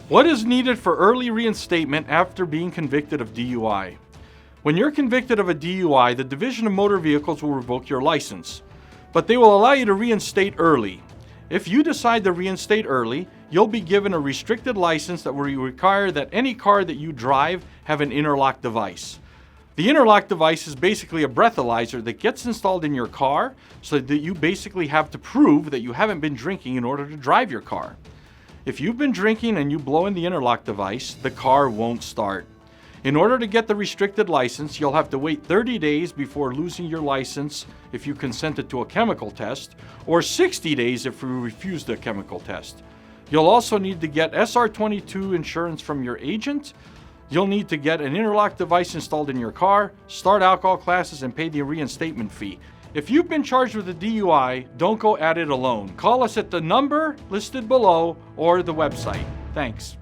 What is needed for early reinstatement after being convicted of DUI? When you're convicted of a DUI, the Division of Motor Vehicles will revoke your license, but they will allow you to reinstate early. If you decide to reinstate early, you'll be given a restricted license that will require that any car that you drive have an interlock device. The interlock device is basically a breathalyzer that gets installed in your car so that you basically have to prove that you haven't been drinking in order to drive your car. If you've been drinking and you blow in the interlock device, the car won't start. In order to get the restricted license, you'll have to wait 30 days before losing your license if you consented to a chemical test, or 60 days if you refused a chemical test. You'll also need to get SR22 insurance from your agent. You'll need to get an interlock device installed in your car, start alcohol classes, and pay the reinstatement fee. If you've been charged with a DUI, don't go at it alone. Call us at the number listed below or the website. Thanks.